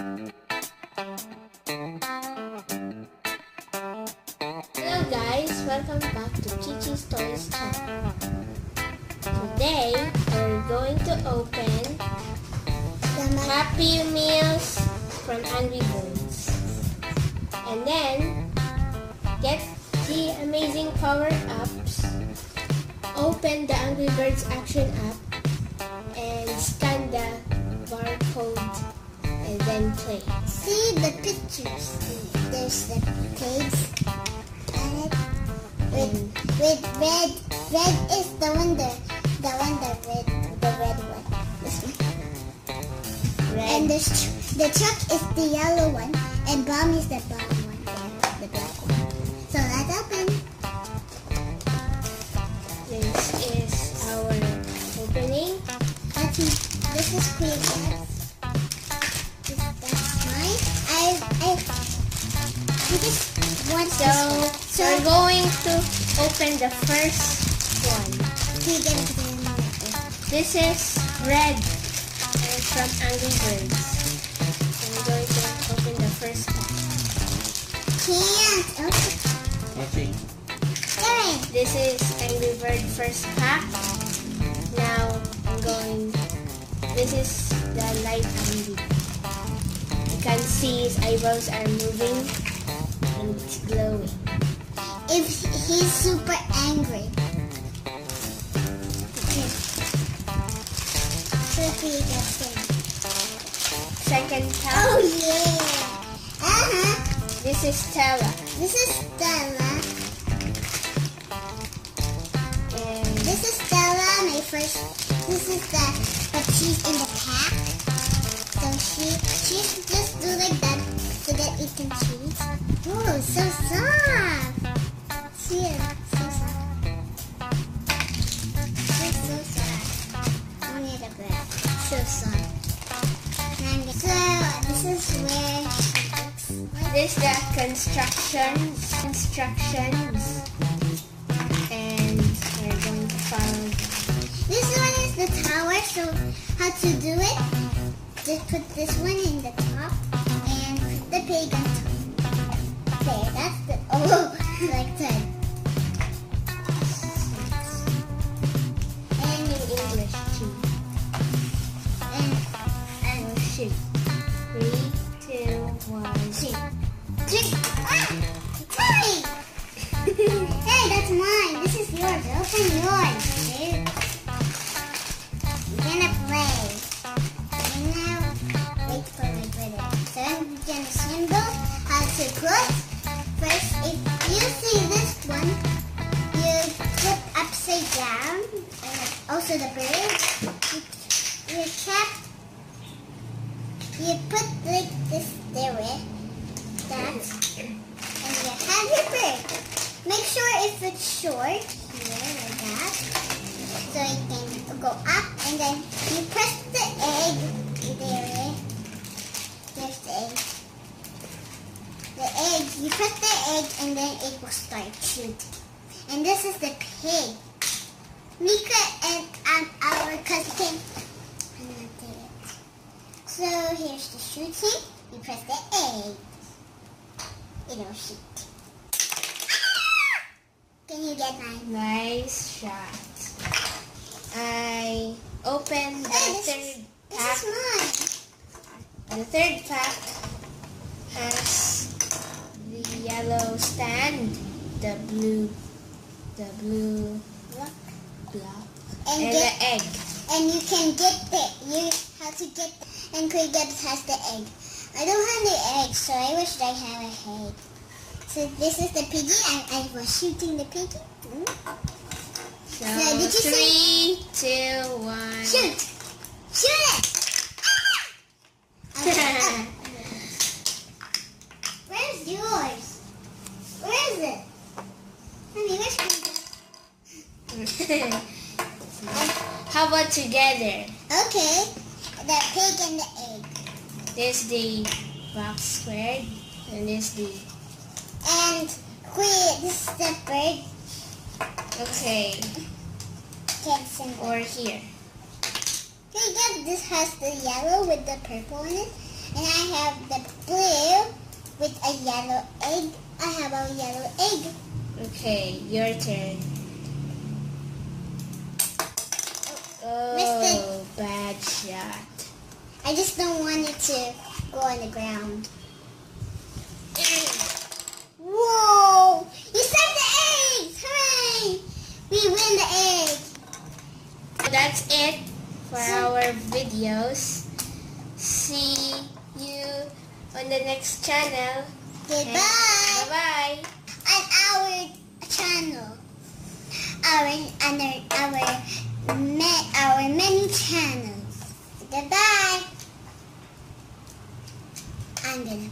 Hello guys, welcome back to Chichi's Toys channel. Today, we're going to open Happy Meals from Angry Birds. And then, get the amazing power-ups, open the Angry Birds action app, and scan the barcode, and then play. See the pictures. There's the pigs on it with red. Red is the red, the red one. This one. Red. And the truck is the yellow one, and bomb is the brown one, the black one. So let's open. This is our opening. This is pretty good. That's mine. We just want So we're going to open the first one. This is red and from Angry Birds. So we're going to open the first pack. Can't open. Okay. This is Angry Bird first pack. Now this is the light Angry. You can see his eyebrows are moving and it's glowing. If he's super angry. Second pack. Oh yeah. This is Stella. This is Stella. And This is Stella, my first. This is but she's in the pack. So she just do like that so that it can choose. Oh, so soft. See it, so soft. It's so soft. I need a breath. So soft. So this is where she looks like. this the instructions. And we're going to follow. This one is the tower, so how to do it? Just put this one in the top and put the pig on top. There, that's the, like that. And in English too. And Oh shoot. 3, 2, 1, shoot. drink. Sorry! Hey, that's mine. This is yours. Open yours, dude. I'm gonna play. And now, wait for my brother. So I'm gonna symbol how to put. First, if you see this one, you put upside down. And also the bird. You put like this there. That. And you have your bird. Make sure if it's short, here like that, so it can go up, and then you press the egg, there, there's the egg. The egg, you press the egg, and then it will start shooting. And this is the pig. Mika and our cousin. So here's the shooting. You press the egg. It'll shoot. Can you get mine? Nice shot. I opened the third pack. This is mine. The third pack has the yellow stand, the blue block, and the egg. And you can get and Cricket has the egg. I don't have the egg, so I wish I had a egg. So this is the piggy, and I was shooting the piggy. So did you 3, 2, 1. Shoot! Shoot it! Where's yours? Where is it? Honey, where's Cricket? How about together? Okay, the pig and the egg. This the box squared, and this the. And wait, this is the bird. Okay. Can't symbol. Or here. Okay, yeah, this has the yellow with the purple in it. And I have the blue with a yellow egg. I have a yellow egg. Okay, your turn. Missed Oh, bad shot. I just don't want it to go on the ground. Whoa! You saved the eggs! Hooray! We win the egg. So that's it for our videos. See you on the next channel. Goodbye. Bye-bye. On our channel. Our many channels. Goodbye. I'm gonna